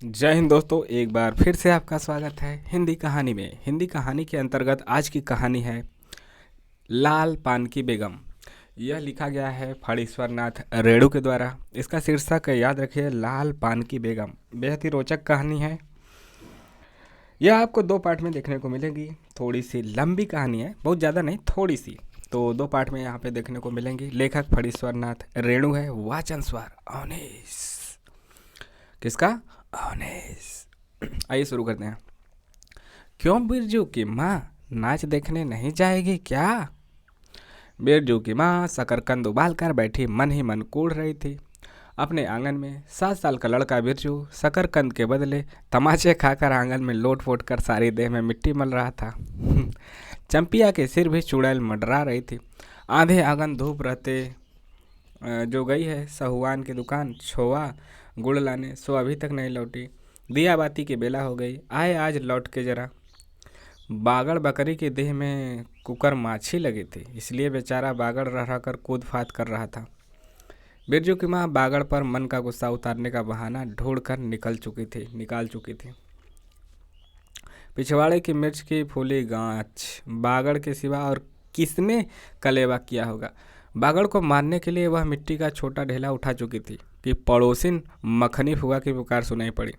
जय हिंद दोस्तों, एक बार फिर से आपका स्वागत है हिंदी कहानी में। हिंदी कहानी के अंतर्गत आज की कहानी है लाल पान की बेगम। यह लिखा गया है फणीश्वर नाथ रेणु के द्वारा। इसका शीर्षक याद रखिए, लाल पान की बेगम। बेहद ही रोचक कहानी है। यह आपको दो पार्ट में देखने को मिलेगी। थोड़ी सी लंबी कहानी है, बहुत ज़्यादा नहीं, थोड़ी सी। तो दो पार्ट में यहाँ पे देखने को मिलेंगी। लेखक फणीश्वर नाथ रेणु है, वाचन स्वर अवनीश। किसका? अवनीश। आइए शुरू करते हैं। क्यों बिरजू की माँ नाच देखने नहीं जाएगी क्या? बिरजू की माँ शकरकंद उबाल कर बैठी मन ही मन कूड़ रही थी। अपने आंगन में 7 साल का लड़का बिरजू शकरकंद के बदले तमाचे खाकर आंगन में लोट पोट कर सारी देह में मिट्टी मल रहा था। चंपिया के सिर भी चुड़ैल मंडरा रही थी। आधे आंगन धूप रहते जो गई है सहुआन की दुकान छोआ गुड़ लाने, सो अभी तक नहीं लौटी। दिया बाती की बेला हो गई, आए आज लौट के जरा। बागड़ बकरी की देह में कुकर माछी लगी थी, इसलिए बेचारा बागड़ रह रह कर कूद फात कर रहा था। बिरजू की माँ बागड़ पर मन का गुस्सा उतारने का बहाना ढूंढ कर निकाल चुकी थी। पिछवाड़े की मिर्च की फूली गांच बागड़ के सिवा और किसने कलेवा किया होगा। बागड़ को मारने के लिए वह मिट्टी का छोटा ढेला उठा चुकी थी कि पड़ोसिन मखनी फुआ की पुकार सुनाई पड़ी।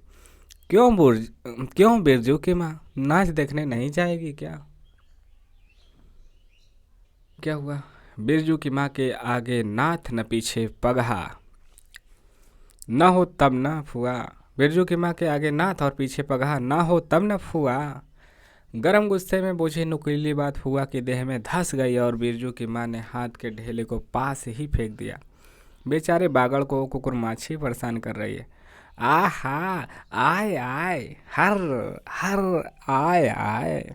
क्यों बिरजू की माँ नाच देखने नहीं जाएगी क्या? क्या हुआ? बिरजू की माँ के आगे नाथ न पीछे पगहा। न हो तब न फुआ। बिरजू की माँ के आगे नाथ और पीछे पगहा, न हो तब न फुआ। गरम गुस्से में बोझी नुकीली बात फुआ की देह में धंस गई और बिरजू की माँ ने हाथ के ढेले को पास ही फेंक दिया। बेचारे बागड़ को कुकुरमाछी परेशान कर रही है। आहा, आय आय, हर हर आय आय।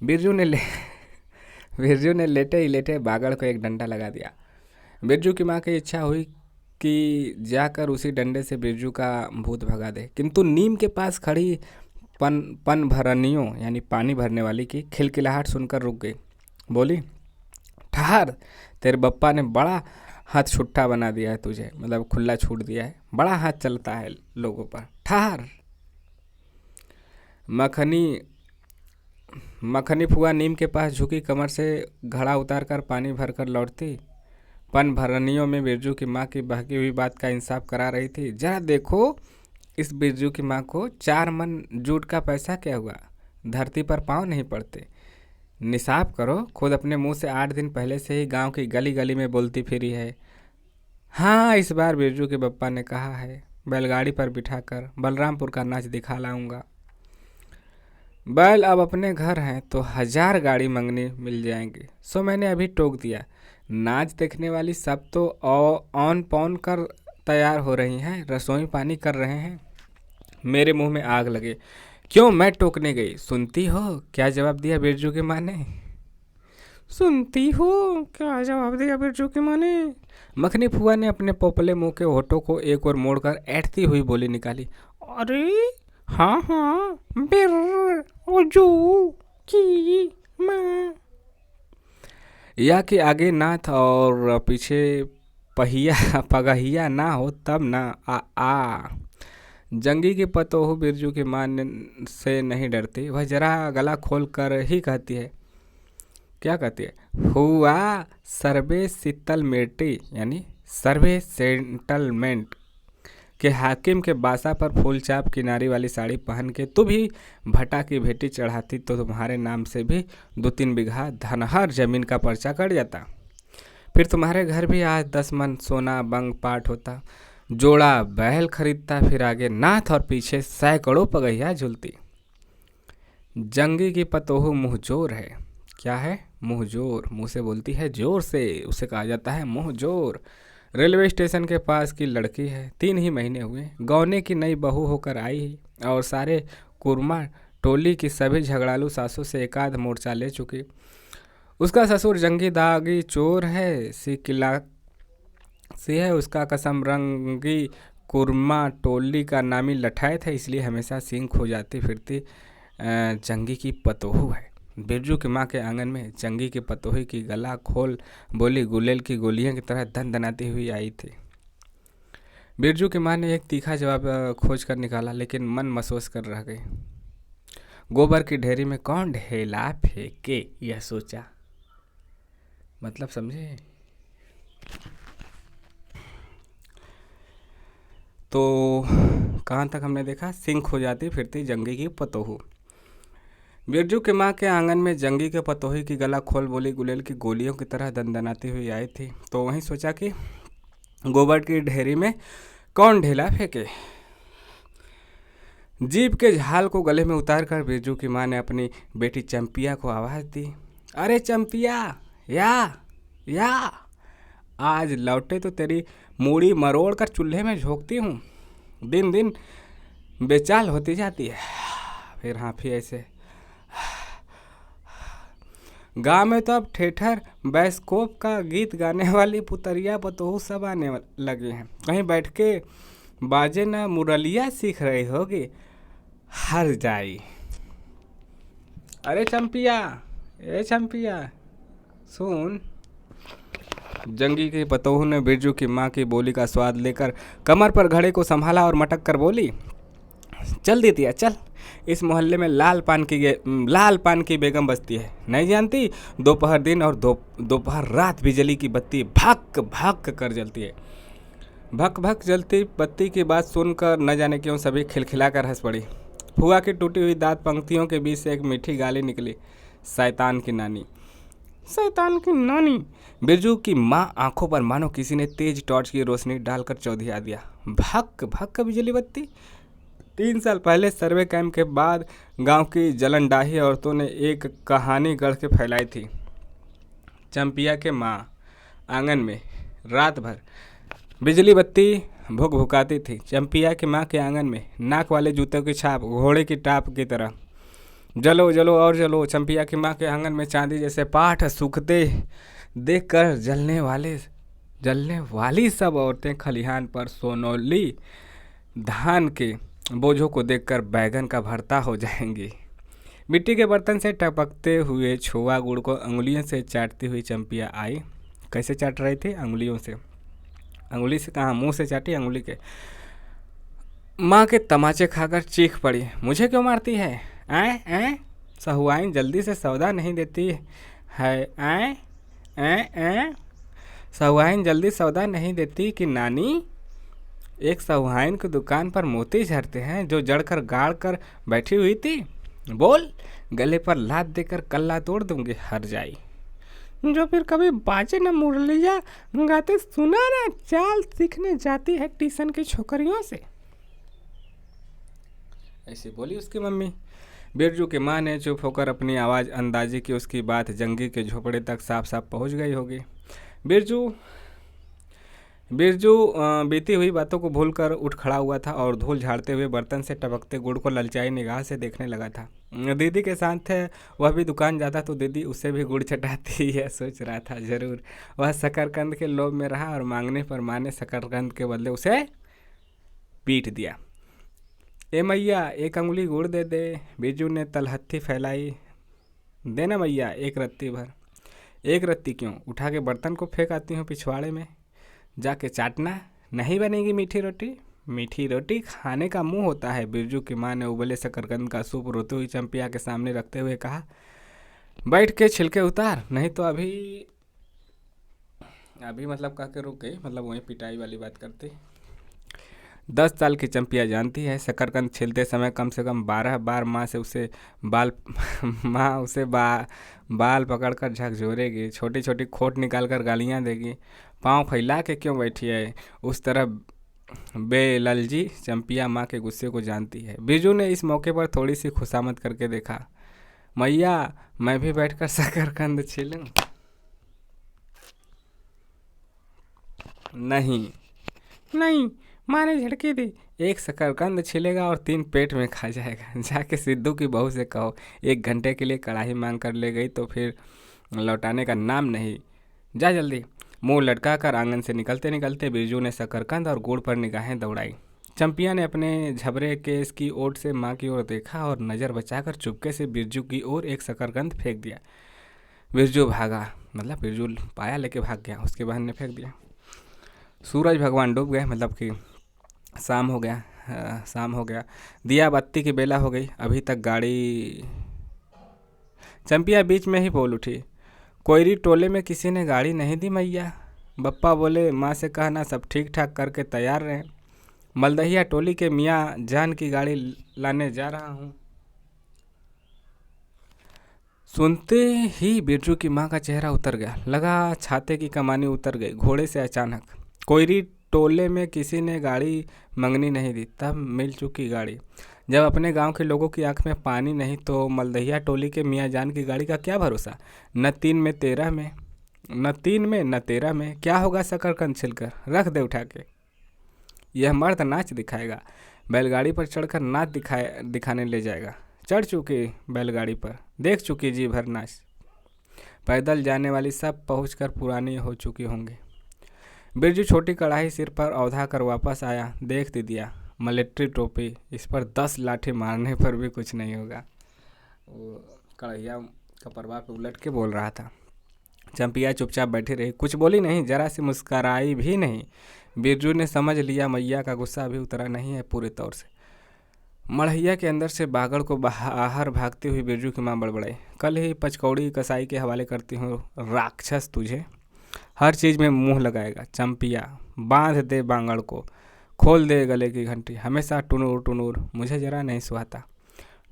बिरजू ने लेटे ही लेटे बागड़ को एक डंडा लगा दिया। बिरजू की माँ की इच्छा हुई कि जाकर उसी डंडे से बिरजू का भूत भगा दे, किंतु नीम के पास खड़ी पन भरनियों यानी पानी भरने वाली की खिलखिलाहट सुनकर रुक गई। बोली, ठहर, तेरे बप्पा ने बड़ा हाथ छुट्टा बना दिया है तुझे, मतलब खुला छूट दिया है, बड़ा हाथ चलता है लोगों पर, ठहर। मखनी फुआ नीम के पास झुकी कमर से घड़ा उतार कर पानी भर कर लौटती। पन भरनियों में बिरजू की माँ की बहकी हुई बात का इंसाफ करा रही थी। जरा देखो इस बिरजू की माँ को, 4 मन जूट का पैसा क्या हुआ, धरती पर पाँव नहीं पड़ते। निसाफ करो, खुद अपने मुंह से 8 दिन पहले से ही गांव की गली गली में बोलती फिरी है। हाँ, इस बार बिरजू के बप्पा ने कहा है बैलगाड़ी पर बिठाकर बलरामपुर का नाच दिखा लाऊंगा। बैल अब अपने घर हैं तो 1000 गाड़ी मंगनी मिल जाएंगी, सो मैंने अभी टोक दिया। नाच देखने वाली सब तो ऑन पॉन कर तैयार हो रही हैं, रसोई पानी कर रहे हैं। मेरे मुंह में आग लगे। क्यों मैं टोकने गई? सुनती हो क्या जवाब दिया बिरजू की माँ ने? सुनती हो क्या जवाब दिया बिरजू की माँ ने? मखनी फुआ ने अपने पोपले मुंह के होठों को एक ओर मोड़कर ऐठती हुई बोली निकाली। अरे हाँ हाँ, बिरजू की माँ। या कि आगे नाथ और पीछे पहिया पगहिया ना हो तब ना आ। जंगी की पतोहू बिरजू की माँ से नहीं डरती। वह जरा गला खोल कर ही कहती है। क्या कहती है? हुआ सर्वे सेटलमेंटी यानी सर्वे सेटलमेंट के हाकिम के बासा पर फूल चाप किनारी वाली साड़ी पहन के तू भी भटा की भेटी चढ़ाती तो तुम्हारे नाम से भी 2-3 बीघा धनहर जमीन का पर्चा कट जाता। फिर तुम्हारे घर भी आज 10 मन सोना बंग पाट होता, जोड़ा बैल खरीदता, फिर आगे नाथ और पीछे सैकड़ों पगहिया झूलती। जंगी की पतोहू मुँहजोर है। क्या है? मुँहजोर। मुँह से बोलती है जोर से, उसे कहा जाता है मुँहजोर। रेलवे स्टेशन के पास की लड़की है, 3 ही महीने हुए, गौने की नई बहू होकर आई और सारे कुरमा टोली की सभी झगड़ालू सासों से एकाध मोर्चा ले चुकी। उसका ससुर जंगी दागी चोर है, सी है उसका कसम रंगी कुरमा टोली का नामी लठायत है, इसलिए हमेशा सींग खो जाती फिरती जंगी की पतोहू है। बिरजू की माँ के आंगन में जंगी की पतोही की गला खोल बोली गुलेल की गोलियां की तरह दन दनाती हुई आई थी। बिरजू की माँ ने एक तीखा जवाब खोज कर निकाला, लेकिन मन मसोस कर रह गई। गोबर की ढेरी में कौन ढेला फेंके, यह सोचा। मतलब समझे। तो कहाँ तक हमने देखा, सिंह खो जाती फिरती जंगी की पतोहू। बिरजू के माँ के आंगन में जंगी के पतोही की गला खोल बोली गुलेल की गोलियों की तरह दंदनाती हुई आई थी। तो वहीं सोचा कि गोबर की ढेरी में कौन ढेला फेंके। जीभ के झाल को गले में उतार कर बिरजू की माँ ने अपनी बेटी चंपिया को आवाज़ दी, अरे चंपिया, या आज लौटे तो तेरी मूड़ी मरोड़ कर चूल्हे में झोंकती हूँ। दिन दिन बेचाल होती जाती है। फिर हाफी ऐसे। गांव में तो अब ठेठर बैस्कोप का गीत गाने वाली पुतरिया पतोहू सब आने लगे हैं। कहीं बैठ के बाजे ना मुरलिया सीख रही होगी। हर जाई। अरे चंपिया, ए चंपिया सुन। जंगी की पतोहू ने बिरजू की माँ की बोली का स्वाद लेकर कमर पर घड़े को संभाला और मटक कर बोली, चल दीतिया चल, इस मोहल्ले में लाल पान की बेगम बसती है, नहीं जानती? दोपहर दिन और दोपहर रात बिजली की बत्ती भक भक कर जलती है। भक भक जलती बत्ती की बात सुनकर न जाने क्यों सभी खिलखिलाकर हंस पड़ी। फुआ की टूटी हुई दांत पंक्तियों के बीच से एक मीठी गाली निकली, शैतान की नानी, शैतान की नानी। बिरजू की माँ आंखों पर मानो किसी ने तेज टॉर्च की रोशनी डालकर चौधिया दिया। भक भक बिजली बत्ती। 3 साल पहले सर्वे कैंप के बाद गांव की जलनडाही औरतों ने एक कहानी गढ़ के फैलाई थी। चंपिया के माँ आंगन में रात भर बिजली बत्ती भुक भुकाती थी। चंपिया की माँ के आंगन में नाक वाले जूतों की छाप घोड़े की टाप की तरह जलो जलो और जलो। चंपिया की माँ के आंगन में चांदी जैसे पाठ सूखते देखकर जलने वाली सब औरतें खलिहान पर सोनौली धान के बोझों को देखकर बैगन का भरता हो जाएंगी। मिट्टी के बर्तन से टपकते हुए छोआ गुड़ को अंगुलियों से चाटती हुई चंपिया आई। कैसे चाट रही थी? अंगुलियों से। अंगुली से कहाँ, मुंह से चाटी अंगुली के। माँ के तमाचे खाकर चीख पड़ी, मुझे क्यों मारती है? ऐ सहुआइन जल्दी से सौदा नहीं देती है? ऐ सहुआइन जल्दी सौदा नहीं देती कि नानी? एक सहुआइन की दुकान पर मोती झरते हैं जो जड़कर गाड़ कर बैठी हुई थी। बोल, गले पर लात देकर कल्ला तोड़ दूंगी हर जाई। जो फिर कभी बाजे न मुरलिया गाते सुना ना, चाल सीखने जाती है ट्यूशन की छोकरियों से। ऐसे बोली उसकी मम्मी। बिरजू की माँ ने चुप होकर अपनी आवाज़ अंदाजी की उसकी बात जंगी के झोपड़े तक साफ साफ पहुँच गई होगी। बिरजू बीती हुई बातों को भूलकर उठ खड़ा हुआ था और धूल झाड़ते हुए बर्तन से टपकते गुड़ को ललचाई निगाह से देखने लगा था। दीदी के साथ है, वह भी दुकान जाता तो दीदी उससे भी गुड़ चटाती है। सोच रहा था जरूर वह शकरकंद के लोभ में रहा और मांगने पर माँ ने शकरकंद के बदले उसे पीट दिया। ए मैया, एक अंगुली गुड़ दे दे। बिरजू ने तलहत्थी फैलाई। देना मैया, एक रत्ती भर। एक रत्ती क्यों? उठा के बर्तन को फेंक आती हूँ पिछवाड़े में, जाके चाटना। नहीं बनेगी मीठी रोटी? मीठी रोटी खाने का मुंह होता है। बिरजू की माँ ने उबले शकरकंद का सूप रोती हुई चंपिया के सामने रखते हुए कहा, बैठ के छिलके उतार, नहीं तो अभी मतलब कह के रुक गई, मतलब वही पिटाई वाली बात करती। 10 साल की चंपिया जानती है शकरकंद छीलते समय कम से कम 12 बार माँ उसे बाल पकड़कर झकझोरेगी, छोटी छोटी खोट निकालकर गालियाँ देगी। पाँव फैला के क्यों बैठी है उस तरह बेललजी? चंपिया माँ के गुस्से को जानती है। बिरजू ने इस मौके पर थोड़ी सी खुशामद करके देखा, मैया मैं भी बैठकर शकरकंद छीलूं? नहीं, माँ ने झड़की दी। एक शकरकंद छिलेगा और 3 पेट में खा जाएगा। जाके सिद्धू की बहू से कहो 1 घंटे के लिए कढ़ाई मांग कर ले गई तो फिर लौटाने का नाम नहीं। जा जल्दी। मुंह लटका कर आंगन से निकलते निकलते बिरजू ने शकरकंद और गुड़ पर निगाहें दौड़ाई। चंपिया ने अपने झबरे केस की ओट से माँ की ओर देखा और नज़र बचाकर चुपके से बिरजू की ओर एक शकरकंद फेंक दिया। बिरजू भागा, मतलब बिरजू पाया लेके भाग गया, उसके बहन ने फेंक दिया। सूरज भगवान डूब गए, मतलब कि शाम हो गया। शाम हो गया, दिया बत्ती की बेला हो गई, अभी तक गाड़ी। चंपिया बीच में ही बोल उठी, कोयरी टोले में किसी ने गाड़ी नहीं दी मैया। बप्पा बोले, माँ से कहना सब ठीक ठाक करके तैयार रहें, मलदहिया टोली के मियाँ जान की गाड़ी लाने जा रहा हूँ। सुनते ही बिरजू की माँ का चेहरा उतर गया, लगा छाते की कमानी उतर गई घोड़े से अचानक। कोयरी टोले में किसी ने गाड़ी मंगनी नहीं दी, तब मिल चुकी गाड़ी। जब अपने गांव के लोगों की आंख में पानी नहीं तो मलदहिया टोली के मियाँ जान की गाड़ी का क्या भरोसा। न तीन में तेरह में, न तीन में न तेरह में, क्या होगा शकरकंद छिलकर रख दे उठा के। यह मर्द नाच दिखाएगा, बैलगाड़ी पर चढ़कर नाच दिखाने ले जाएगा। चढ़ चुकी बैलगाड़ी पर, देख चुकी जी भर नाच। पैदल जाने वाली सब पहुंचकर पुरानी हो चुकी होंगी। बिरजू छोटी कढ़ाई सिर पर औधा कर वापस आया। देख दिया मिलिट्री टोपी, इस पर 10 लाठी मारने पर भी कुछ नहीं होगा। वो कढ़ैया कपरवा पे उलट के बोल रहा था। चंपिया चुपचाप बैठी रही, कुछ बोली नहीं, जरा सी मुस्कराई भी नहीं। बिरजू ने समझ लिया मैया का गुस्सा अभी उतरा नहीं है पूरे तौर से। मड़हैया के अंदर से बागड़ को बाहर भागती हुई बिरजू की माँ बड़बड़ाई, कल ही पचकौड़ी कसाई के हवाले करती हूँ, राक्षस तुझे हर चीज़ में मुंह लगाएगा। चंपिया बांध दे बांगड़ को, खोल दे गले की घंटी, हमेशा टुनूर टुनूर मुझे जरा नहीं सुहाता।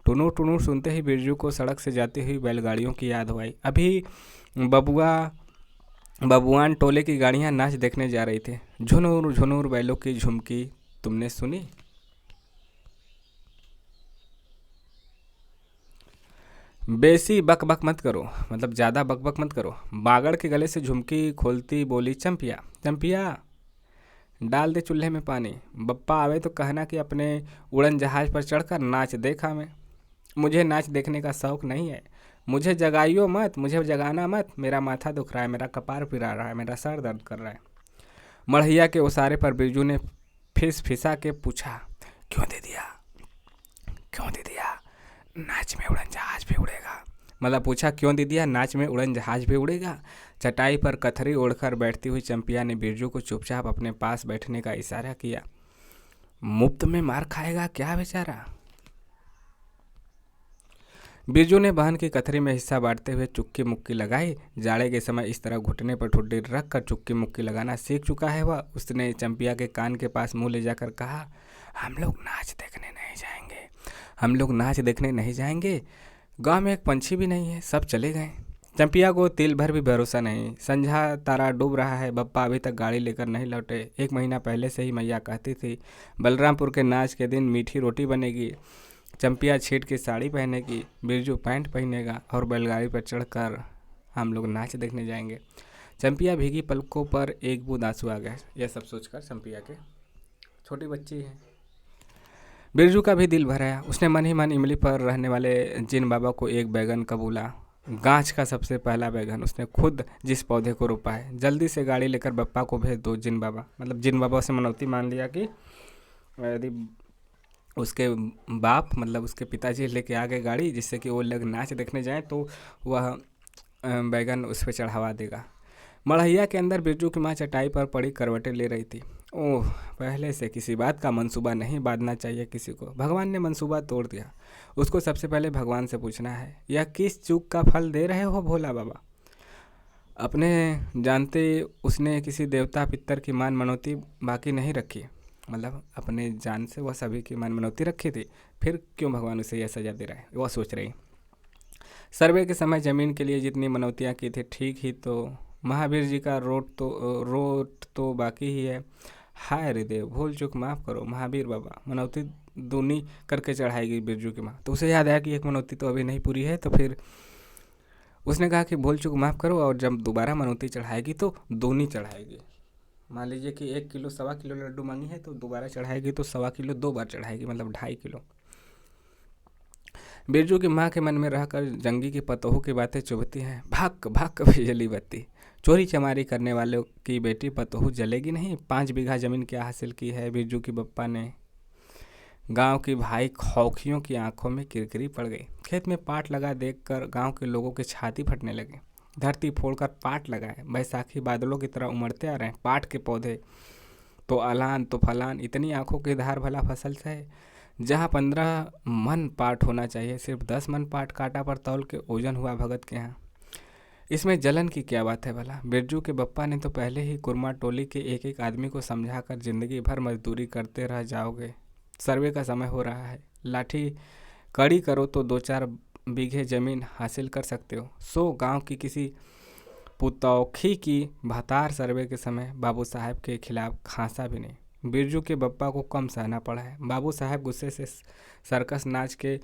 टुनूर टुनूर सुनते ही बिरजू को सड़क से जाती हुई बैलगाड़ियों की याद हो आई। अभी बबुआन टोले की गाड़ियाँ नाच देखने जा रही थी। झुनूर झुनूर बैलों की झुमकी तुमने सुनी। बेसी बक बक मत करो, मतलब ज़्यादा बक बक मत करो। बागड़ के गले से झुमकी खोलती बोली चंपिया। चंपिया डाल दे चूल्हे में पानी, बप्पा आवे तो कहना कि अपने उड़न जहाज पर चढ़कर नाच देखा मैं। मुझे नाच देखने का शौक नहीं है, मुझे जगाइयो मत, मुझे जगाना मत, मेरा माथा दुख रहा है, मेरा कपार पिरा रहा है, मेरा सर दर्द कर रहा है। मड़हैया के उसारे पर बिरजू ने फिसा के पूछा, क्यों दे दिया, क्यों दे दिया, नाच में उड़न जहाज भी उड़ेगा। मतलब पूछा क्यों दे दिया, नाच में उड़न जहाज भी उड़ेगा। चटाई पर कथरी ओढ़कर बैठती हुई चंपिया ने बिरजू को चुपचाप अपने पास बैठने का इशारा किया। मुफ्त में मार खाएगा क्या बेचारा। बिरजू ने बहन की कथरी में हिस्सा बांटते हुए चुक्की मुक्की लगाई। जाड़े के समय इस तरह घुटने पर ठुड्डी रख कर चुक्की मुक्की लगाना सीख चुका है वह। उसने चंपिया के कान के पास मुंह ले जाकर कहा, हम लोग नाच देखने नहीं जाएंगे, हम लोग नाच देखने नहीं जाएंगे। गांव में एक पंछी भी नहीं है, सब चले गए। चंपिया को तिल भर भी भरोसा नहीं। संझा तारा डूब रहा है, बप्पा अभी तक गाड़ी लेकर नहीं लौटे। 1 महीना पहले से ही मैया कहती थी बलरामपुर के नाच के दिन मीठी रोटी बनेगी, चंपिया छीट की साड़ी पहनेगी, बिरजू पैंट पहनेगा और बैलगाड़ी पर चढ़कर हम लोग नाच देखने जाएंगे। चंपिया भीगी पलकों पर एक बूंद आंसू आ गया। यह सब सोचकर चंपिया के, छोटी बच्ची है। बिरजू का भी दिल भर आया। उसने मन ही मन इमली पर रहने वाले जिन बाबा को एक बैगन कबूला। गांच का सबसे पहला बैगन उसने खुद जिस पौधे को रोपा है। जल्दी से गाड़ी लेकर बप्पा को भेज दो जिन बाबा। मतलब जिन बाबा से मनौती मान लिया कि यदि उसके बाप मतलब उसके पिताजी लेके आ गए गाड़ी जिससे कि वो लोग नाच देखने जाएं तो वह बैगन उस पर चढ़ावा देगा। मड़हैया के अंदर बिरजू की माँ चटाई पर पड़ी करवटें ले रही थी। ओह, पहले से किसी बात का मंसूबा नहीं बांधना चाहिए किसी को। भगवान ने मंसूबा तोड़ दिया। उसको सबसे पहले भगवान से पूछना है, यह किस चूक का फल दे रहे हो भोला बाबा। अपने जानते उसने किसी देवता पितर की मान मनौती बाकी नहीं रखी। मतलब अपने जान से वह सभी की मान मनौती रखी थी, फिर क्यों भगवान उसे यह सजा दे रहा है, वह सोच रही। सर्वे के समय ज़मीन के लिए जितनी मनौतियाँ की थी ठीक ही तो महावीर जी का रोट तो बाकी ही है। हाय हरिदेव, भूल चूक माफ़ करो महावीर बाबा, मनौती दूनी करके चढ़ाएगी बिरजू की माँ। तो उसे याद आया कि एक मनौती तो अभी नहीं पूरी है, तो फिर उसने कहा कि भूल चूक माफ़ करो और जब दोबारा मनौती चढ़ाएगी तो दूनी चढ़ाएगी। मान लीजिए कि 1 किलो 1.25 किलो लड्डू मांगी है तो दोबारा चढ़ाएगी तो 1.25 किलो 2 बार चढ़ाएगी, मतलब 2.5 किलो। बिरजू की माँ के मन में रहकर जंगी की पतोहू की बातें चुभती हैं। भक भक बिजली बत्ती, चोरी चमारी करने वालों की बेटी पतोहू जलेगी नहीं। 5 बीघा जमीन क्या हासिल की है बिरजू की बप्पा ने। गांव की भाई खौखियों की आंखों में किरकिरी पड़ गई। खेत में पाट लगा देखकर गांव के लोगों के छाती फटने लगे। धरती फोड़कर पाट लगाए, बैसाखी बादलों की तरह उमड़ते आ रहे हैं। पाट के पौधे तो अलान तो फलान, इतनी आंखों की धार भला फसल से। जहाँ 15 मन पाट होना चाहिए सिर्फ 10 मन पाट काटा पर तौल के ओजन हुआ भगत के यहाँ। इसमें जलन की क्या बात है भला। बिरजू के बप्पा ने तो पहले ही कुरमा टोली के एक एक आदमी को समझा कर जिंदगी भर मजदूरी करते रह जाओगे। सर्वे का समय हो रहा है, लाठी कड़ी करो तो 2-4 बीघे जमीन हासिल कर सकते हो। सो गांव की किसी पुतौखी की भतार सर्वे के समय बाबू साहब के खिलाफ खांसा भी नहीं। बिरजू के बप्पा को कम सहना पड़ा है। बाबू साहब गुस्से से सर्कस नाच के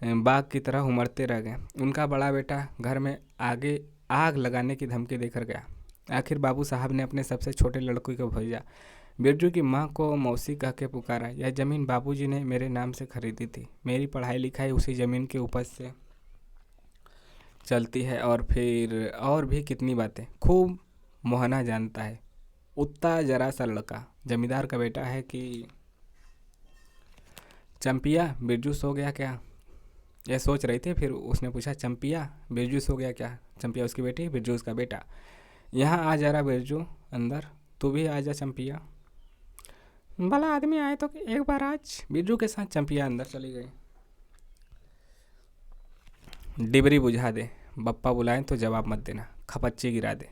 बाघ की तरह उमड़ते रह गए। उनका बड़ा बेटा घर में आगे आग लगाने की धमकी देकर गया। आखिर बाबू साहब ने अपने सबसे छोटे लड़के को भेजा। बिरजू की माँ को मौसी कह के पुकारा। यह ज़मीन बाबूजी ने मेरे नाम से खरीदी थी। मेरी पढ़ाई लिखाई उसी ज़मीन के उपज से चलती है, और फिर और भी कितनी बातें खूब मोहना जानता है। उतना जरा सा लड़का जमींदार का बेटा है कि चंपिया बिरजू सो गया क्या, यह सोच रही थी। फिर उसने पूछा, चंपिया बिरजू सो गया क्या। चंपिया उसकी बेटी, बिरजू उसका बेटा। यहाँ आ जरा बिरजू अंदर, तू भी आ जा चंपिया। भला आदमी आए तो एक बार आज। बिरजू के साथ चंपिया अंदर चली गई। डिबरी बुझा दे, बप्पा बुलाएं तो जवाब मत देना, खपच्ची गिरा दे।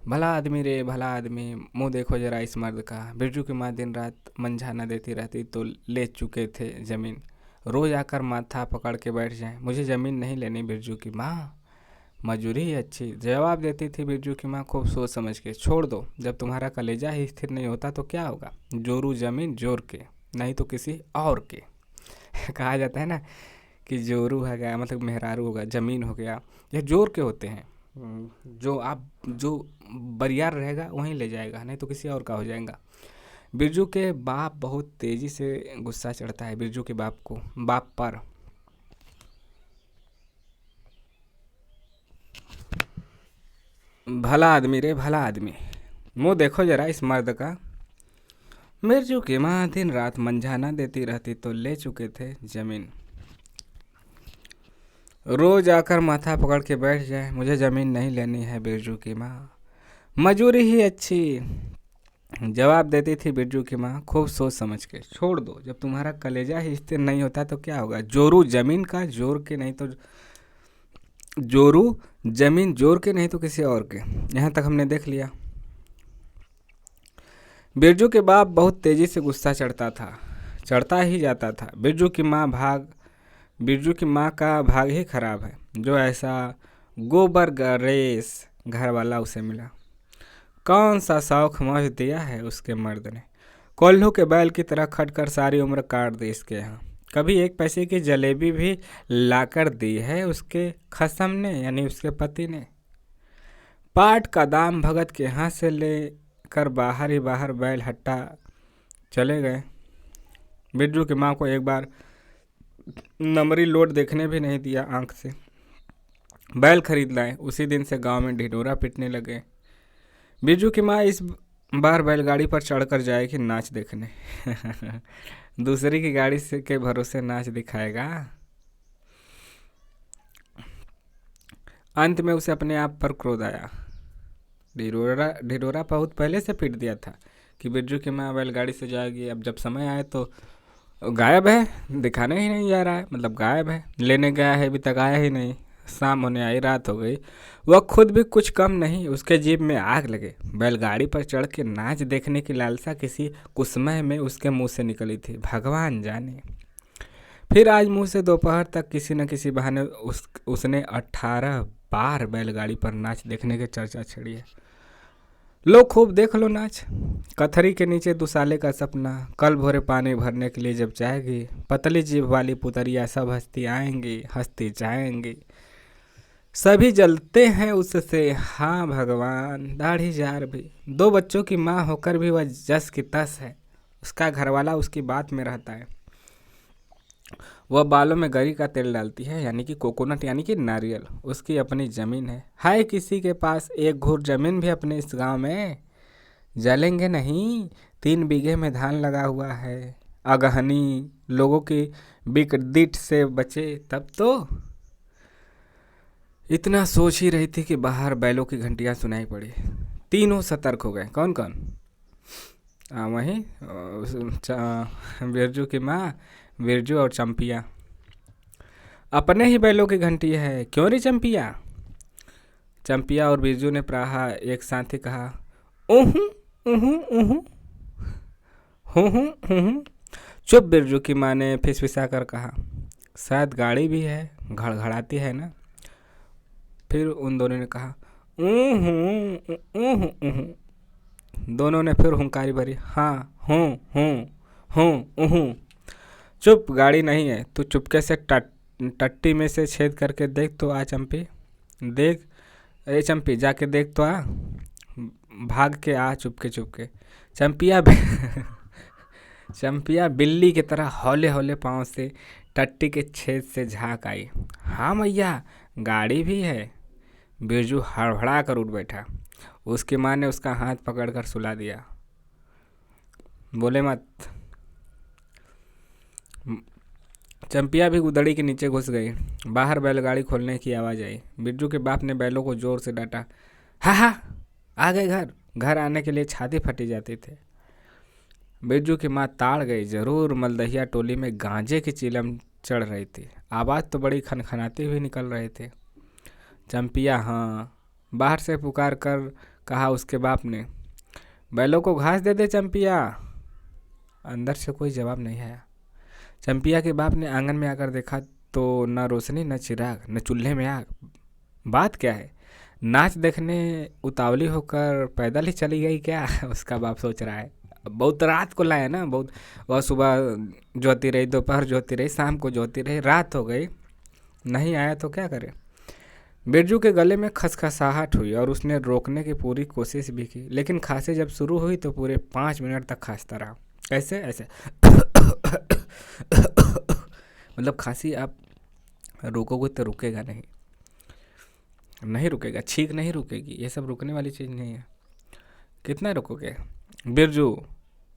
भला आदमी रे भला आदमी, मुंह देखो जरा इस मर्द का। बिरजू की माँ दिन रात मंझाना देती रहती तो ले चुके थे ज़मीन। रोज़ आकर माथा पकड़ के बैठ जाए, मुझे ज़मीन नहीं लेनी बिरजू की माँ, मजूरी ही अच्छी, जवाब देती थी बिरजू की माँ खूब सोच समझ के। छोड़ दो, जब तुम्हारा कलेजा ही स्थिर नहीं होता तो क्या होगा। जोरू ज़मीन जोर के, नहीं तो किसी और के। कहा जाता है ना कि जोरू है गया मतलब मेहरारू होगा, ज़मीन हो गया, यह जोर के होते हैं। जो बरियार रहेगा वहीं ले जाएगा, नहीं तो किसी और का हो जाएगा। बिरजू के बाप बहुत तेज़ी से गुस्सा चढ़ता है बिरजू के बाप पर। भला आदमी रे भला आदमी, मुँह देखो जरा इस मर्द का। बिरजू की माँ दिन रात मंझाना देती रहती तो ले चुके थे ज़मीन। रोज आकर माथा पकड़ के बैठ जाए, मुझे ज़मीन नहीं लेनी है बिरजू की माँ, मजूरी ही अच्छी, जवाब देती थी बिरजू की माँ खूब सोच समझ के। छोड़ दो, जब तुम्हारा कलेजा ही स्थिर नहीं होता तो क्या होगा। जोरू ज़मीन का जोर के, नहीं तो जोरू ज़मीन जोर के, नहीं तो किसी और के। यहाँ तक हमने देख लिया। बिरजू के बाप बहुत तेज़ी से गुस्सा चढ़ता ही जाता था। बिरजू की माँ का भाग ही खराब है, जो ऐसा गोबर गरेस घर वाला उसे मिला। कौन सा शौक मौज दिया है उसके मर्द ने। कोल्हू के बैल की तरह खटकर सारी उम्र काट दी इसके यहाँ। कभी 1 पैसे की जलेबी भी लाकर दी है उसके खसम ने, यानी उसके पति ने। पाट का दाम भगत के यहाँ से लेकर बाहर ही बाहर बैल हट्टा चले गए। बिरजू की माँ को एक बार नमरी लोट देखने भी नहीं दिया आंख से। बैल खरीद लाए, उसी दिन से गांव में ढिढोरा पिटने लगे। बिरजू की माँ इस बार बैलगाड़ी पर चढ़कर जाएगी नाच देखने। दूसरी की गाड़ी से के भरोसे नाच दिखाएगा। अंत में उसे अपने आप पर क्रोध आया। ढिढोरा बहुत पहले से पीट दिया था कि बिरजू की माँ बैलगाड़ी से जाएगी। अब जब समय आए तो गायब है, दिखाने ही नहीं जा रहा है, मतलब गायब है। लेने गया है अभी तक आया ही नहीं। शाम होने आई, रात हो गई। वह खुद भी कुछ कम नहीं, उसके जीभ में आग लगे। बैलगाड़ी पर चढ़ के नाच देखने की लालसा किसी कुसमय में उसके मुंह से निकली थी, भगवान जाने। फिर आज मुंह से दोपहर तक किसी न किसी बहाने उसने 18 बार बैलगाड़ी पर नाच देखने की चर्चा छेड़ी है। लो खूब देख लो नाच। कथरी के नीचे दुसाले का सपना, कल भोरे पानी भरने के लिए जब जाएगी, पतली जीभ वाली पुतरिया सब हंसती आएंगी, हंसती जाएंगी। सभी जलते हैं उससे, हाँ भगवान। दाढ़ी जार भी, 2 बच्चों की माँ होकर भी वह जस की तस है। उसका घरवाला उसकी बात में रहता है। वह बालों में गरी का तेल डालती है, यानी कि कोकोनट, यानी कि नारियल। उसकी अपनी ज़मीन है किसी के पास 1 घूर ज़मीन भी अपने इस गांव में। जलेंगे नहीं, 3 बीघे में धान लगा हुआ है। अगहनी लोगों की बिकदिट से बचे तब तो। इतना सोच ही रही थी कि बाहर बैलों की घंटियां सुनाई पड़ी। तीनों सतर्क हो गए। कौन कौन? वहीं बिरजू की माँ, बिरजू और चंपिया। अपने ही बैलों की घंटी है, क्यों रे चंपिया? चंपिया और बिरजू ने प्राह एक साथ ही कहा, ऊहू ऊहू ऊहू हूँ हूँ हूँ हूँ। चुप, बिरजू की माँ ने फिसफिसा कर कहा, शायद गाड़ी भी है, घड़घड़ाती है ना। फिर उन दोनों ने कहा, ऊहू ऊहू ऊहू। दोनों ने फिर हुंकारी भरी, हाँ हूँ हूँ हूँ ऊहू। चुप, गाड़ी नहीं है, तू चुपके से टट्टी में से छेद करके देख तो आ चंपी, देख। अरे चंपी, जाके देख तो आ, भाग के आ चुपके चुपके। चंपिया चंपिया बिल्ली की तरह हौले हौले पाँव से टट्टी के छेद से झांक आई। हाँ मैया, गाड़ी भी है। बिरजू हड़बड़ा कर उठ बैठा। उसकी माँ ने उसका हाथ पकड़कर सुला दिया। बोले मत। चंपिया भी गुदड़ी के नीचे घुस गई। बाहर बैलगाड़ी खोलने की आवाज़ आई। बिरजू के बाप ने बैलों को जोर से डांटा। हा हा, आ गए घर। घर आने के लिए छाती फटी जाती थी। बिरजू की माँ ताड़ गई। जरूर मलदहिया टोली में गांजे की चिलम चढ़ रही थी। आवाज़ तो बड़ी खनखनाती हुई निकल रहे थे। चंपिया, हाँ, बाहर से पुकार कर कहा उसके बाप ने। बैलों को घास दे दे चंपिया। अंदर से कोई जवाब नहीं आया। चंपिया के बाप ने आंगन में आकर देखा तो न रोशनी, न चिराग, न चूल्हे में आग। बात क्या है? नाच देखने उतावली होकर पैदल ही चली गई क्या? उसका बाप सोच रहा है। बहुत रात को लाया ना, बहुत। वह सुबह जोती रही, दोपहर जोती रही, शाम को जोती रही, रात हो गई, नहीं आया तो क्या करे। बिरजू के गले में खसखसाहट हुई और उसने रोकने की पूरी कोशिश भी की, लेकिन खांसी जब शुरू हुई तो पूरे 5 मिनट तक खांसता रहा। कैसे? ऐसे मतलब खांसी आप रोकोगे तो रुकेगा नहीं, नहीं रुकेगा। छींक नहीं रुकेगी, ये सब रुकने वाली चीज़ नहीं है। कितना रुकोगे? बिरजू,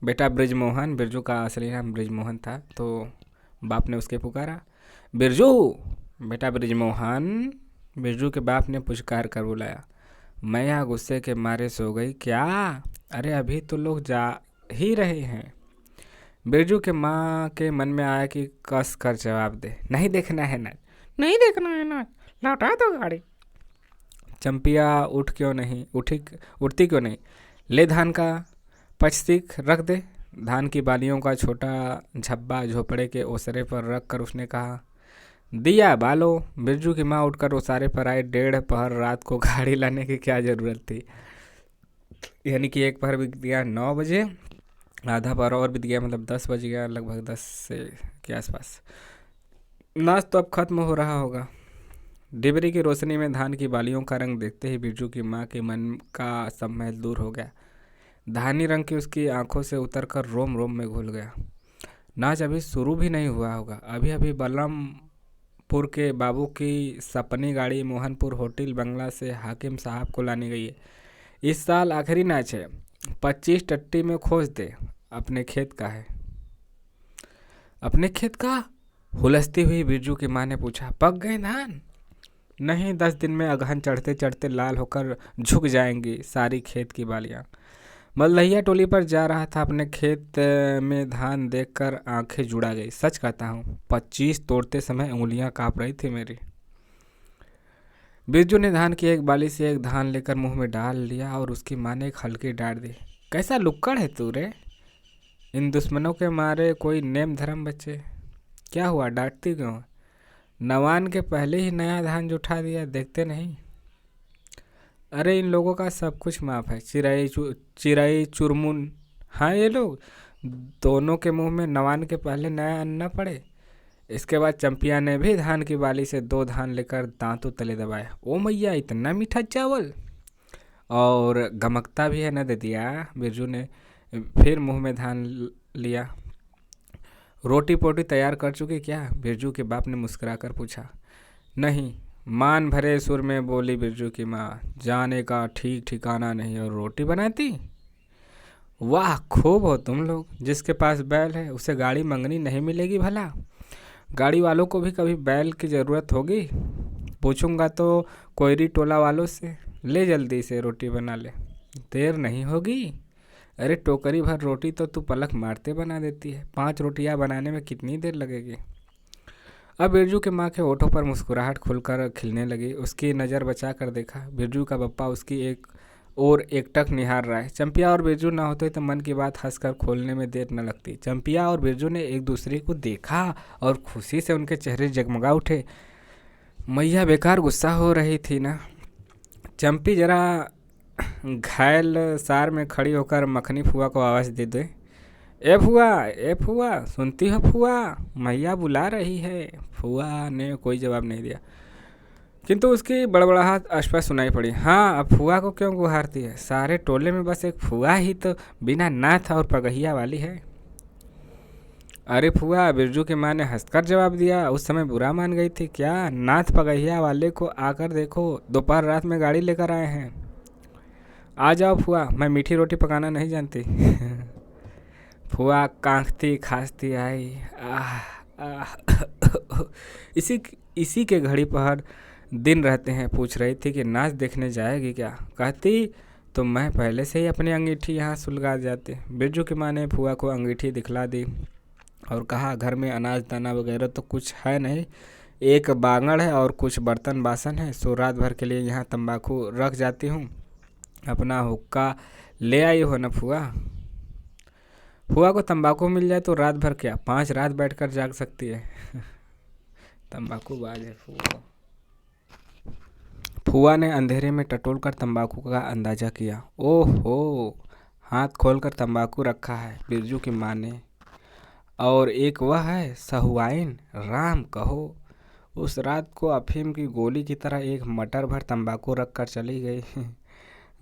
बेटा ब्रिजमोहन। बिरजू का असली नाम ब्रिजमोहन था, तो बाप ने उसके पुकारा, बिरजू, बेटा ब्रिजमोहन। बिरजू के बाप ने पुचकार कर बुलाया। मैं यहाँ गुस्से के मारे सो गई क्या? अरे अभी तो लोग जा ही रहे हैं। बिरजू के माँ के मन में आया कि कस कर जवाब दे, नहीं देखना है नाच, नहीं देखना है नाच, लौटा दो गाड़ी। चंपिया उठती क्यों नहीं? ले धान का पचसीख रख दे। धान की बालियों का छोटा झब्बा झोपड़े के ओसरे पर रख कर उसने कहा, दिया बालो। बिरजू की माँ उठकर ओसारे पर आए। 1.5 पहर रात को गाड़ी लाने की क्या ज़रूरत थी? यानी कि एक पहर बीत गया 9 बजे, आधा पहर और बीत गया, मतलब 10 बज गया, लगभग 10 से के आसपास। नाच तो अब खत्म हो रहा होगा। डिबरी की रोशनी में धान की बालियों का रंग देखते ही बिरजू की माँ के मन का सब मैल दूर हो गया। धानी रंग की उसकी आंखों से उतरकर रोम रोम में घुल गया। नाच अभी शुरू भी नहीं हुआ होगा। अभी अभी बलमपुर के बाबू की सपनी गाड़ी मोहनपुर होटल बंगला से हाकिम साहब को लानी गई है। इस साल आखिरी नाच है। 25 टट्टी में खोज दे। अपने खेत का है। अपने खेत का? हुलसती हुई बिरजू की माँ ने पूछा। पक गए धान? नहीं, 10 दिन में अगहन चढ़ते चढ़ते लाल होकर झुक जाएंगी सारी खेत की बालियाँ। मलदहिया टोली पर जा रहा था, अपने खेत में धान देखकर आंखें जुड़ा गई। सच कहता हूँ, 25 तोड़ते समय उंगलियां कांप रही थी मेरी। बिरजू ने धान की एक बाली से एक धान लेकर मुंह में डाल लिया और उसकी माँ ने एक हल्की डांट दी। कैसा लुक्कड़ है तू रे? इन दुश्मनों के मारे कोई नेम धर्म बचे। क्या हुआ, डांटती क्यों? नवान के पहले ही नया धान जुठा दिया, देखते नहीं? अरे इन लोगों का सब कुछ माफ़ है। चिराई चुरमुन, हाँ ये लोग दोनों के मुंह में नवान के पहले नया अन्न न पड़े। इसके बाद चंपिया ने भी धान की बाली से 2 धान लेकर दांतों तले दबाया। ओ मैया, इतना मीठा चावल, और गमकता भी है न दे दिया। बिरजू ने फिर मुंह में धान लिया। रोटी पोटी तैयार कर चुकी क्या? बिरजू के बाप ने मुस्कुराकर पूछा। नहीं, मान भरे सुर में बोली बिरजू की माँ। जाने का ठीक ठिकाना नहीं और रोटी बनाती? वाह, खूब हो तुम लोग। जिसके पास बैल है उसे गाड़ी मंगनी नहीं मिलेगी भला? गाड़ी वालों को भी कभी बैल की ज़रूरत होगी? पूछूंगा तो कोयरी टोला वालों से। ले जल्दी से रोटी बना ले, देर नहीं होगी। अरे टोकरी भर रोटी तो तू पलक मारते बना देती है, 5 रोटियां बनाने में कितनी देर लगेगी। अब बिरजू के माँ के होठों पर मुस्कुराहट खुलकर खिलने लगी। उसकी नज़र बचा कर देखा, बिरजू का बप्पा उसकी एक और एकटक निहार रहा है। चंपिया और बिरजू ना होते तो मन की बात हंसकर खोलने में देर न लगती। चंपिया और बिरजू ने एक दूसरे को देखा और खुशी से उनके चेहरे जगमगा उठे। मैया बेकार गुस्सा हो रही थी ना। चंपी जरा घायल सार में खड़ी होकर मखनी फुआ को आवाज़ दे दे, ए फुआ, ए फुआ, सुनती हो फुआ, मैया बुला रही है। फुआ ने कोई जवाब नहीं दिया, किंतु उसकी बड़बड़ाहट स्पष्ट सुनाई पड़ी। हाँ, अब फुआ को क्यों गुहारती है? सारे टोले में बस एक फुआ ही तो बिना नाथ और पगहिया वाली है। अरे फुआ, बिरजू की माँ ने हंसकर जवाब दिया। उस समय बुरा मान गई थी क्या? नाथ पगहिया वाले को आकर देखो, दोपहर रात में गाड़ी लेकर आए हैं। आ जाओ फुआ, मैं मीठी रोटी पकाना नहीं जानती। फुआ कांखती खांसती आई। आह आह इसी के घड़ी पहर दिन रहते हैं। पूछ रही थी कि नाच देखने जाएगी क्या? कहती तो मैं पहले से ही अपनी अंगीठी यहाँ सुलगा जाती। बिरजू की माँ ने फुआ को अंगीठी दिखला दी और कहा, घर में अनाज दाना वगैरह तो कुछ है नहीं, एक बांगड़ है और कुछ बर्तन बासन है, सो रात भर के लिए यहाँ तंबाकू रख जाती हूँ। अपना हुक्का ले आई हो न फुआ? फुआ को तंबाकू मिल जाए तो रात भर क्या 5 रात बैठकर जाग सकती है। तंबाकू बाज है फुआ। फुआ ने अंधेरे में टटोल कर तंबाकू का अंदाजा किया। ओहो, हाथ खोलकर तंबाकू रखा है बिरजू की माँ ने, और एक वह है सहुआइन, राम कहो। उस रात को अफीम की गोली की तरह एक मटर भर तंबाकू रख कर चली गई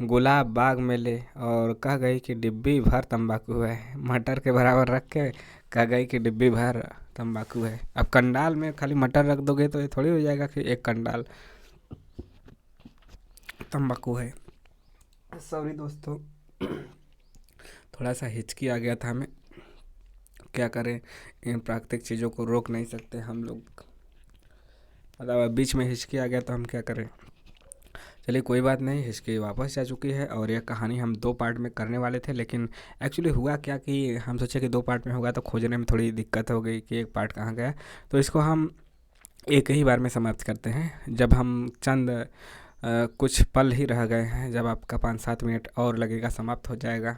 गुलाब बाग में ले, और कह गई कि डिब्बी भर तंबाकू है। मटर के बराबर रख के कह गई कि डिब्बी भर तंबाकू है। अब कंडाल में खाली मटर रख दोगे तो ये थोड़ी हो जाएगा कि एक कंडाल तंबाकू है। सॉरी दोस्तों, थोड़ा सा हिचकी आ गया था हमें, क्या करें, इन प्राकृतिक चीज़ों को रोक नहीं सकते हम लोग। मतलब बीच में हिचकी आ गया तो हम क्या करें। चलिए कोई बात नहीं, हिचकी वापस जा चुकी है। और यह कहानी हम 2 पार्ट में करने वाले थे, लेकिन एक्चुअली हुआ क्या कि हम सोचे कि 2 पार्ट में होगा तो खोजने में थोड़ी दिक्कत हो गई कि एक पार्ट कहाँ गया। तो इसको हम एक ही बार में समाप्त करते हैं। जब हम चंद कुछ पल ही रह गए हैं, जब आपका 5-7 मिनट और लगेगा समाप्त हो जाएगा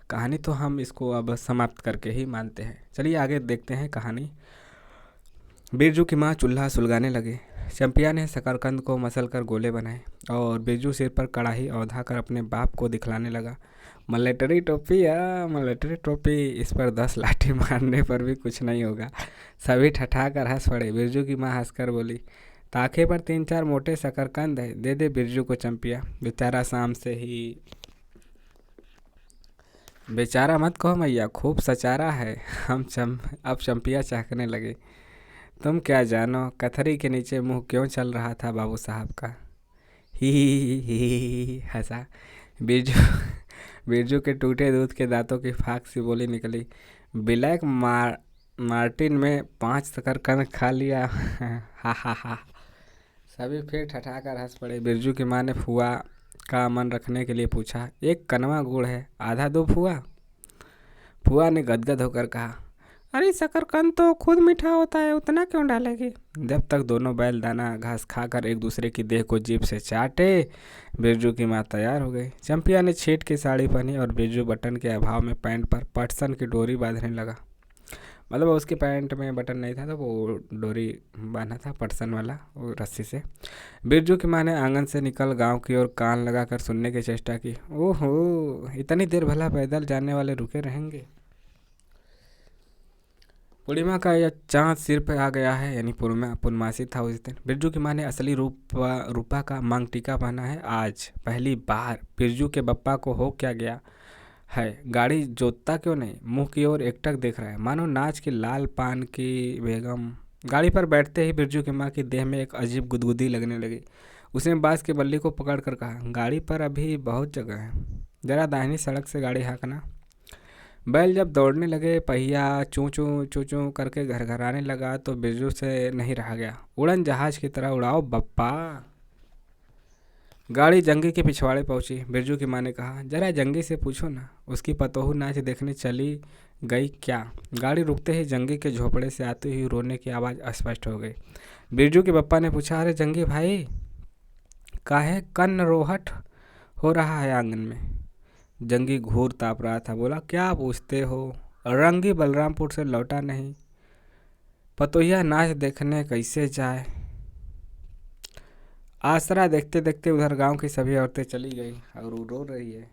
कहानी, तो हम इसको अब समाप्त करके ही मानते हैं। चलिए आगे देखते हैं कहानी। बिरजू की माँ चूल्हा सुलगाने लगी। चंपिया ने शकरकंद को मसल कर गोले बनाए और बिरजू सिर पर कढ़ाई औंधा कर अपने बाप को दिखलाने लगा। मलेटरी टोपी, मलेटरी टोपी, इस पर 10 लाठी मारने पर भी कुछ नहीं होगा। सभी ठठा कर हंस पड़े। बिरजू की माँ हंसकर बोली, ताखे पर 3-4 मोटे शकरकंद है, दे दे बिरजू को। चंपिया, बेचारा शाम से ही, बेचारा मत कहो मैया, खूब सचारा है। अब चंपिया चाहने लगे। तुम क्या जानो कथरी के नीचे मुंह क्यों चल रहा था बाबू साहब का। ही हंसा। बिरजू बिरजू के टूटे दूध के दांतों की फाक सी बोली निकली, ब्लैक मार्टिन में 5 शकरकंद खा लिया। हा हा हा। सभी फिर ठठाकर हंस पड़े। बिरजू की माँ ने फुआ का मन रखने के लिए पूछा, एक कनवा गुड़ है, आधा दो फुआ। फुआ ने गदगद होकर कहा, अरे शकरकंद तो खुद मीठा होता है, उतना क्यों डालेगी। जब तक दोनों बैल दाना घास खाकर एक दूसरे की देह को जीभ से चाटे, बिरजू की माँ तैयार हो गई। चंपिया ने छीट की साड़ी पहनी और बिरजू बटन के अभाव में पैंट पर पटसन की डोरी बांधने लगा। मतलब उसके पैंट में बटन नहीं था तो वो डोरी बांधा था पटसन वाला, वो रस्सी से। बिरजू की माँ ने आंगन से निकल गांव की ओर कान लगाकर सुनने की चेष्टा की। ओहो, इतनी देर भला पैदल जाने वाले रुके रहेंगे। पूर्णिमा का यह चाँद सिर पर आ गया है, यानी पूर्णमासी था उस दिन। बिरजू की माँ ने असली रूपा का मांग टीका पहना है आज पहली बार। बिरजू के बप्पा को हो क्या गया है, गाड़ी जोतता क्यों नहीं, मुंह की ओर एकटक देख रहा है, मानो नाच की लाल पान की बेगम। गाड़ी पर बैठते ही बिरजू की माँ की देह में एक अजीब गुदगुदी लगने लगी। उसने बांस की बल्ली को पकड़कर कहा, गाड़ी पर अभी बहुत जगह है, जरा दाहिनी सड़क से गाड़ी हाँकना। बैल जब दौड़ने लगे, पहिया चूँ चूँ चूँ चूँ करके घरघराने लगा तो बिरजू से नहीं रहा गया। उड़न जहाज की तरह उड़ाओ बप्पा। गाड़ी जंगी के पिछवाड़े पहुंची। बिरजू की माँ ने कहा, जरा जंगी से पूछो ना, उसकी पतोहू नाच देखने चली गई क्या। गाड़ी रुकते ही जंगी के झोपड़े से आती हुई रोने की आवाज़ स्पष्ट हो गई। बिरजू के पप्पा ने पूछा, अरे जंगी भाई, काहे कन्न रोहट हो रहा है आंगन में। जंगी घूर ताप रहा था। बोला, क्या पूछते हो, रंगी बलरामपुर से लौटा नहीं, पतोहिया नाच देखने कैसे जाए। आसरा देखते देखते उधर गांव की सभी औरतें चली गई और वो रो रही है।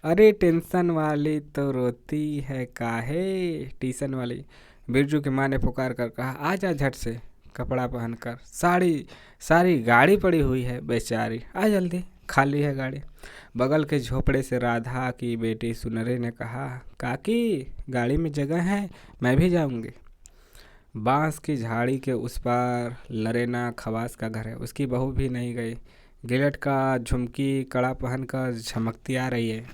अरे टेंशन वाली तो रोती है काहे, टीसन वाली। बिरजू की माँ ने पुकार कर कहा, आजा झट से कपड़ा पहनकर, साड़ी सारी गाड़ी पड़ी हुई है बेचारी, आ जल्दी, खाली है गाड़ी। बगल के झोपड़े से राधा की बेटी सुनरी ने कहा, काकी गाड़ी में जगह है, मैं भी जाऊंगी। बांस की झाड़ी के उस पार लरेना खवास का घर है, उसकी बहू भी नहीं गई। गिलट का झुमकी कड़ा पहनकर झमकती आ रही है।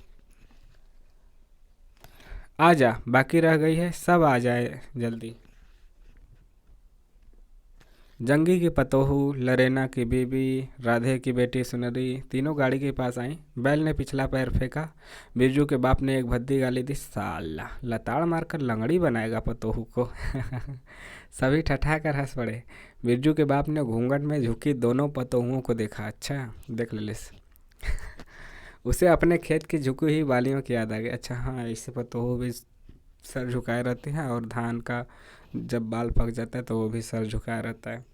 आजा, बाकी रह गई है, सब आ जाए जल्दी। जंगी की पतोहू, लरेना की बीबी, राधे की बेटी सुनरी तीनों गाड़ी के पास आई। बैल ने पिछला पैर फेंका। बिरजू के बाप ने एक भद्दी गाली दी, साला लताड़ मारकर लंगड़ी बनाएगा पतोहू को। सभी ठठाकर कर हंस पड़े। बिरजू के बाप ने घूंघट में झुकी दोनों पतोहुओं को देखा। अच्छा देख ले लेस। उसे अपने खेत की झुकी हुई बालियों की याद आ गई। अच्छा हाँ, ऐसे पतोहू भी सर झुकाए रहते हैं और धान का जब बाल पक जाता है तो वो भी सर झुकाया रहता है।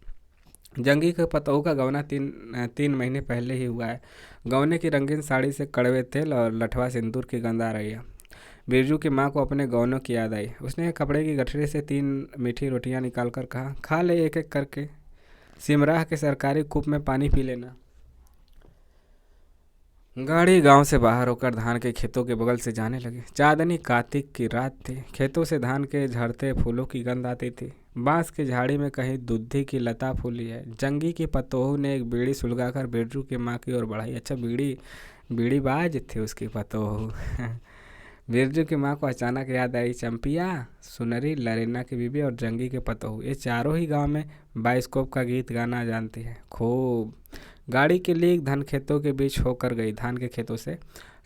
जंगी के पतोहू का गौना तीन महीने पहले ही हुआ है। गौने की रंगीन साड़ी से कड़वे तेल और लठवा सिंदूर की गंध आ रही है। बिरजू की माँ को अपने गौनों की याद आई। उसने कपड़े की गठरी से 3 मीठी रोटियां निकाल कर कहा, खा ले एक एक करके, सिमराह के सरकारी कूप में पानी पी लेना। गाड़ी गांव से बाहर होकर धान के खेतों के बगल से जाने लगी। चांदनी कार्तिक की रात थी। खेतों से धान के झड़ते फूलों की गंध आती थी। बांस की झाड़ी में कहीं दुद्धि की लता फूली है। जंगी की पतोहू ने एक बीड़ी सुलगाकर बिरजू की माँ की ओर बढ़ाई। अच्छा, बीड़ी बीड़ी बाज थी उसकी पतोहू। बिरजू की माँ को अचानक याद आई, चंपिया, सुनरी, लरेना की बीबी और जंगी के पतोहू, ये चारों ही गांव में बाइस्कोप का गीत गाना जानती है खूब। गाड़ी की लीक धन खेतों के बीच होकर गई। धान के खेतों से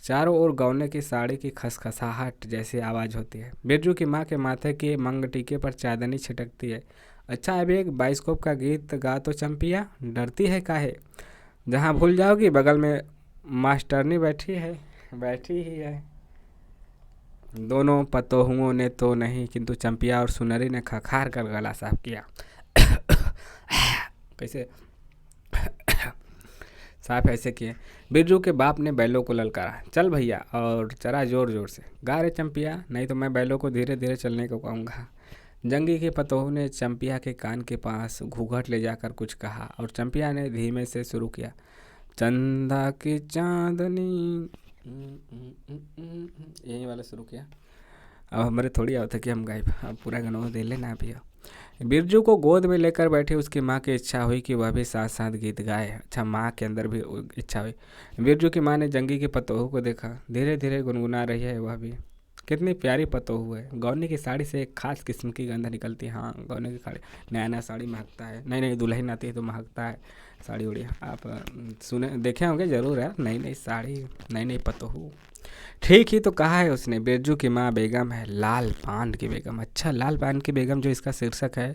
चारों ओर गौने की साड़ी की खसखसाहट जैसी आवाज़ होती है। बिरजू की माँ के माथे के मंग टीके पर चांदनी छिटकती है। अच्छा, अब एक बाइस्कोप का गीत गा तो चंपिया, डरती है काहे, जहाँ भूल जाओगी बगल में मास्टरनी बैठी ही है। दोनों पतोहुओं ने तो नहीं, किंतु चंपिया और सुनरी ने खखार कर गला साफ किया। कैसे साफ ऐसे किए। बिरजू के बाप ने बैलों को ललकारा, चल भैया और चरा जोर जोर से, गा रे चंपिया, नहीं तो मैं बैलों को धीरे धीरे चलने को कहूँगा। जंगी के पतोहू ने चंपिया के कान के पास घूंघट ले जाकर कुछ कहा और चंपिया ने धीमे से शुरू किया, चंदा की चांदनी, यही वाला शुरू किया। अब हमारे थोड़ी आवत है कि हम गायब, अब पूरा गाना दे लेना अभी। बिरजू को गोद में लेकर बैठी उसकी माँ की इच्छा हुई कि वह भी साथ साथ गीत गाए। अच्छा, माँ के अंदर भी इच्छा हुई। बिरजू की माँ ने जंगी के पतोहू को देखा, धीरे धीरे गुनगुना रही है वह भी। कितनी प्यारी पतोहू है। गौने की साड़ी से एक खास किस्म की गंध निकलती है। हाँ, गौने की साड़ी, नया नया साड़ी महकता है। नई नई दुल्हन आती है तो महकता है साड़ी उड़ी। आप सुने देखे होंगे ज़रूर है, नई नई साड़ी, नई नई पतोहू। ठीक ही तो कहा है उसने। बिरजू की माँ बेगम है, लाल पान की बेगम। अच्छा, लाल पान की बेगम जो इसका शीर्षक है,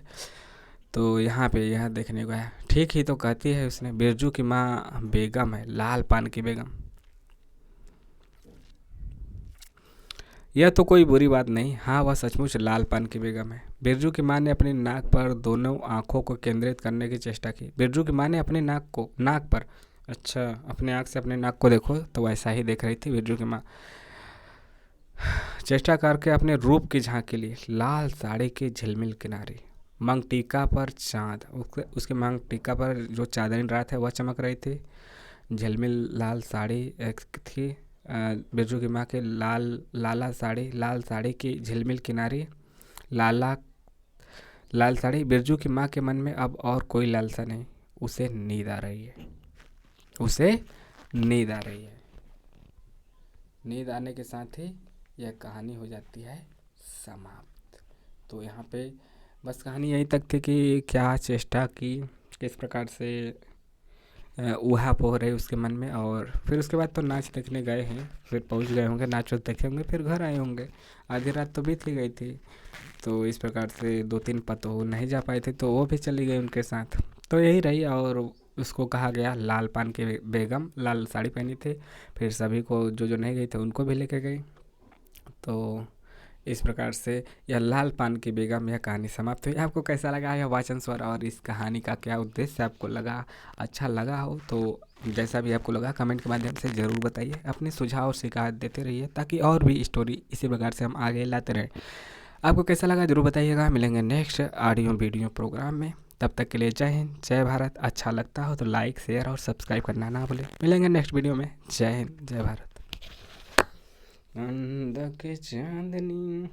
तो यहाँ पे यह देखने को है। ठीक ही तो कहती है उसने, बिरजू की माँ बेगम है, लाल पान की बेगम। यह तो कोई बुरी बात नहीं। हाँ, वह सचमुच लाल पान की बेगम है। बिरजू की माँ ने अपनी नाक पर दोनों आंखों को केंद्रित करने की चेष्टा की। बिरजू की माँ ने अपने नाक पर, अच्छा, अपने आँख से अपने नाक को देखो, तो वैसा ही देख रही थी बिरजू की माँ। चेष्टा करके अपने रूप की झांकी ली। लाल साड़ी की झिलमिल किनारी, मांग टीका पर चांद, उसके मांग टीका पर जो चांदनी रात है वह चमक रही थी। झिलमिल लाल साड़ी एक थी। बिरजू की माँ के लाल साड़ी की झिलमिल किनारी, लाला लाल साड़ी। बिरजू की माँ के मन में अब और कोई लालसा नहीं। उसे नींद आ रही है, उसे नींद आ रही है। नींद आने के साथ ही यह कहानी हो जाती है समाप्त। तो यहाँ पे बस कहानी यहीं तक थी कि क्या चेष्टा की, किस प्रकार से उहाप हो रही उसके मन में। और फिर उसके बाद तो नाच देखने गए हैं, फिर पहुंच गए होंगे, नाच वाच देखे होंगे, फिर घर आए होंगे। आधी रात तो बीत ही गई थी। तो इस प्रकार से 2-3 पतोह नहीं जा पाए थे, तो वो भी चली गई उनके साथ। तो यही रही। और उसको कहा गया लाल पान की बेगम, लाल साड़ी पहनी थी। फिर सभी को जो जो नहीं गए थे उनको भी लेके गई। तो इस प्रकार से यह लाल पान की बेगम यह कहानी समाप्त हुई। आपको कैसा लगा यह वाचन स्वर और इस कहानी का क्या उद्देश्य आपको लगा? अच्छा लगा हो तो जैसा भी आपको लगा कमेंट के माध्यम से ज़रूर बताइए। अपने सुझाव और शिकायत देते रहिए ताकि और भी स्टोरी इसी प्रकार से हम आगे लाते रहें। आपको कैसा लगा ज़रूर बताइएगा। मिलेंगे नेक्स्ट ऑडियो वीडियो प्रोग्राम में। तब तक के लिए जय हिंद, जय भारत। अच्छा लगता हो तो लाइक, शेयर और सब्सक्राइब करना ना भूलें। मिलेंगे नेक्स्ट वीडियो में। जय हिंद, जय भारत। अंध के चांदनी